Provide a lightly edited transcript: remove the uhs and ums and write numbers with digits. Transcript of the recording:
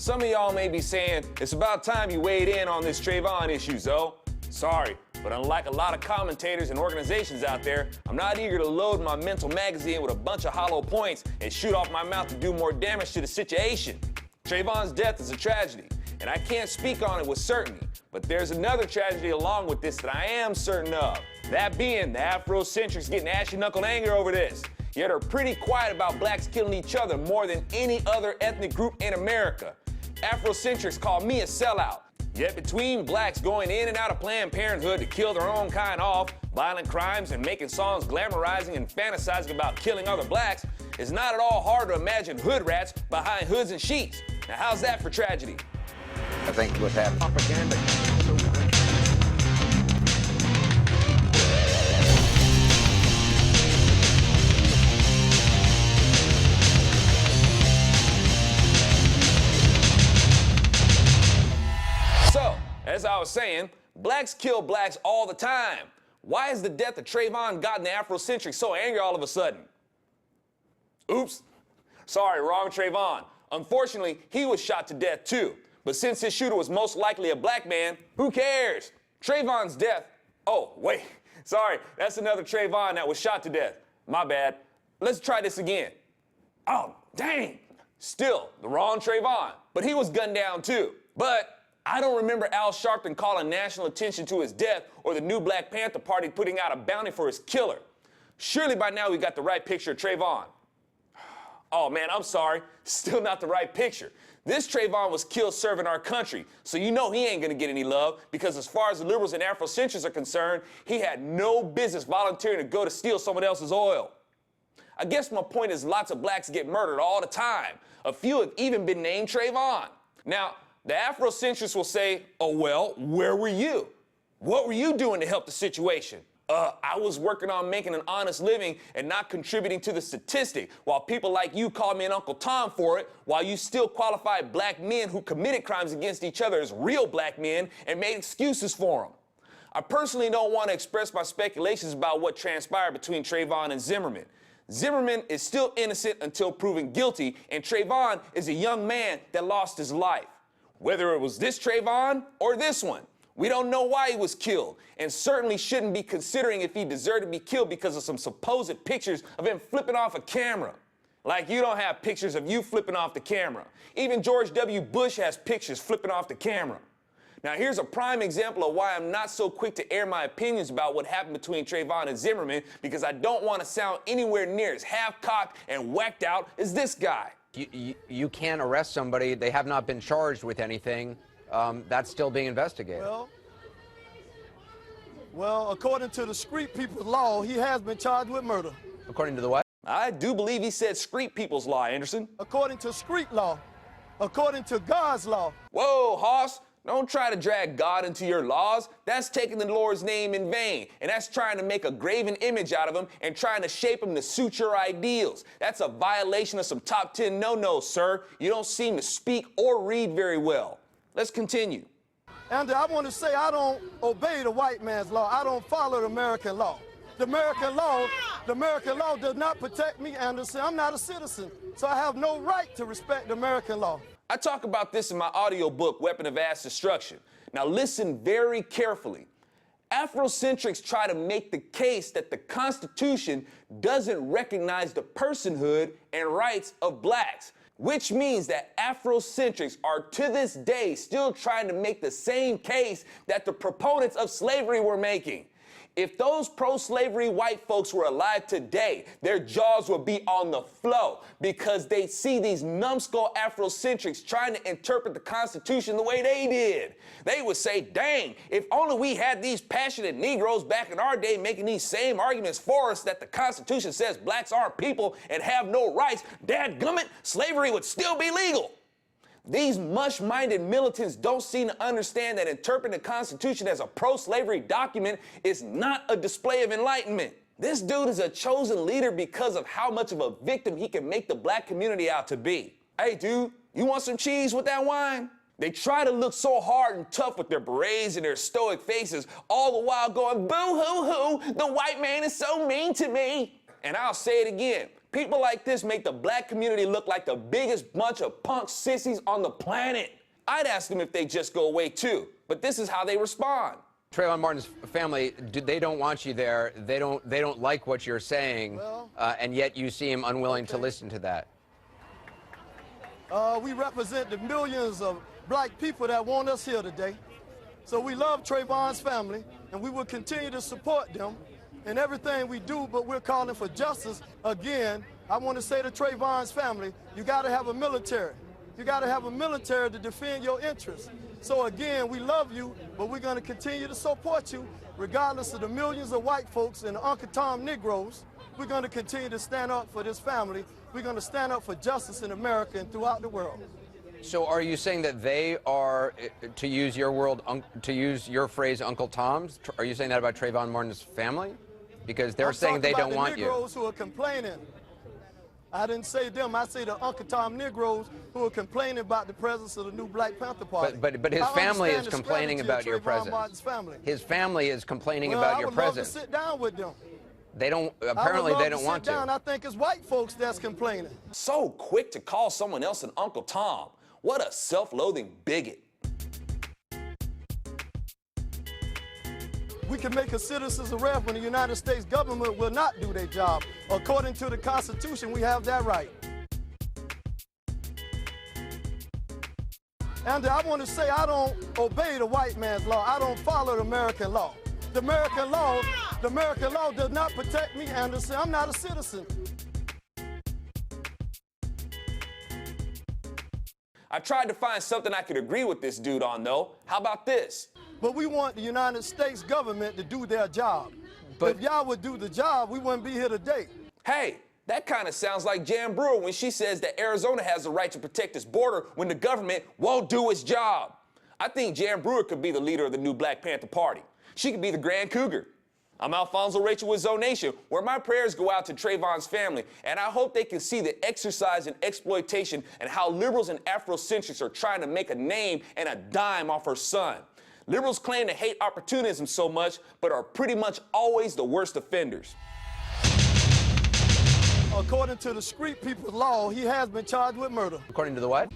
Some of y'all may be saying, it's about time you weighed in on this Trayvon issue, Zoe. Sorry, but unlike a lot of commentators and organizations out there, I'm not eager to load my mental magazine with a bunch of hollow points and shoot off my mouth to do more damage to the situation. Trayvon's death is a tragedy, and I can't speak on it with certainty, but there's another tragedy along with this that I am certain of. That being the Afrocentrics getting ashy-knuckled angry over this. Yet are pretty quiet about blacks killing each other more than any other ethnic group in America. Afrocentrics call me a sellout. Yet between blacks going in and out of Planned Parenthood to kill their own kind off, violent crimes, and making songs glamorizing and fantasizing about killing other blacks, it's not at all hard to imagine hood rats behind hoods and sheets. Now how's that for tragedy? I think what's happening. Propaganda. As I was saying, blacks kill blacks all the time. Why is the death of Trayvon gotten the Afrocentrics so angry all of a sudden? Oops. Sorry, wrong Trayvon. Unfortunately, he was shot to death too. But since his shooter was most likely a black man, who cares? Trayvon's death... Oh, wait. Sorry, that's another Trayvon that was shot to death. My bad. Let's try this again. Oh, dang. Still, the wrong Trayvon. But he was gunned down too. But I don't remember Al Sharpton calling national attention to his death or the new Black Panther Party putting out a bounty for his killer. Surely by now we got the right picture of Trayvon. Oh man, I'm sorry. Still not the right picture. This Trayvon was killed serving our country, so you know he ain't gonna get any love because as far as the liberals and Afrocentrics are concerned, he had no business volunteering to go to steal someone else's oil. I guess my point is lots of blacks get murdered all the time. A few have even been named Trayvon. Now, the Afrocentrists will say, oh, well, where were you? What were you doing to help the situation? I was working on making an honest living and not contributing to the statistic, while people like you call me an Uncle Tom for it, while you still qualify black men who committed crimes against each other as real black men and made excuses for them. I personally don't want to express my speculations about what transpired between Trayvon and Zimmerman. Zimmerman is still innocent until proven guilty, and Trayvon is a young man that lost his life. Whether it was this Trayvon or this one, we don't know why he was killed, and certainly shouldn't be considering if he deserved to be killed because of some supposed pictures of him flipping off a camera. Like you don't have pictures of you flipping off the camera. Even George W. Bush has pictures flipping off the camera. Now here's a prime example of why I'm not so quick to air my opinions about what happened between Trayvon and Zimmerman, because I don't want to sound anywhere near as half-cocked and whacked out as this guy. You can't arrest somebody. They have not been charged with anything. That's still being investigated. Well, according to the street people's law, he has been charged with murder. According to the what? I do believe he said street people's law, Anderson. According to street law. According to God's law. Whoa, Hoss. Don't try to drag God into your laws. That's taking the Lord's name in vain. And that's trying to make a graven image out of him and trying to shape him to suit your ideals. That's a violation of some top 10 no-nos, sir. You don't seem to speak or read very well. Let's continue. And I want to say I don't obey the white man's law. I don't follow the American law. The American law does not protect me, Anderson. I'm not a citizen, so I have no right to respect the American law. I talk about this in my audiobook, Weapon of Mass Destruction. Now listen very carefully. Afrocentrics try to make the case that the Constitution doesn't recognize the personhood and rights of blacks, which means that Afrocentrics are to this day still trying to make the same case that the proponents of slavery were making. If those pro-slavery white folks were alive today, their jaws would be on the floor because they see these numbskull Afrocentrics trying to interpret the Constitution the way they did. They would say, dang, if only we had these passionate Negroes back in our day making these same arguments for us that the Constitution says blacks aren't people and have no rights, dadgummit, slavery would still be legal. These mush-minded militants don't seem to understand that interpreting the Constitution as a pro-slavery document is not a display of enlightenment. This dude is a chosen leader because of how much of a victim he can make the black community out to be. Hey, dude, you want some cheese with that wine? They try to look so hard and tough with their berets and their stoic faces, all the while going, boo-hoo-hoo, the white man is so mean to me. And I'll say it again. People like this make the black community look like the biggest bunch of punk sissies on the planet. I'd ask them if they just go away too, but this is how they respond. Trayvon Martin's family, they don't want you there. They don't like what you're saying, Well, and yet you seem unwilling to listen to that. We represent the millions of black people that want us here today. So we love Trayvon's family, and we will continue to support them in everything we do, but we're calling for justice. Again, I want to say to Trayvon's family, you got to have a military. You got to have a military to defend your interests. So again, we love you, but we're going to continue to support you, regardless of the millions of white folks and the Uncle Tom Negroes. We're going to continue to stand up for this family. We're going to stand up for justice in America and throughout the world. So are you saying that they are, to use your phrase, Uncle Toms? Are you saying that about Trayvon Martin's family? Because they're saying they don't want you. I'm talking about the Negroes who are complaining. I didn't say them. I say the Uncle Tom Negroes who are complaining about the presence of the new Black Panther Party. But his family is complaining about your presence. His family is complaining about your presence. I would love to sit down with them. They don't. Apparently, they don't want to. I think it's white folks that's complaining. So quick to call someone else an Uncle Tom. What a self-loathing bigot. We can make a citizen's arrest when the United States government will not do their job. According to the Constitution, we have that right. And I want to say I don't obey the white man's law. I don't follow the American law. The American law does not protect me, Anderson. I'm not a citizen. I tried to find something I could agree with this dude on, though. How about this? But we want the United States government to do their job. But if y'all would do the job, we wouldn't be here today. Hey, that kind of sounds like Jan Brewer when she says that Arizona has the right to protect its border when the government won't do its job. I think Jan Brewer could be the leader of the new Black Panther Party. She could be the Grand Cougar. I'm Alfonso Rachel with Zonation, where my prayers go out to Trayvon's family, and I hope they can see the exercise and exploitation and how liberals and Afrocentrics are trying to make a name and a dime off her son. Liberals claim to hate opportunism so much, but are pretty much always the worst offenders. According to the street people's law, he has been charged with murder. according to the what?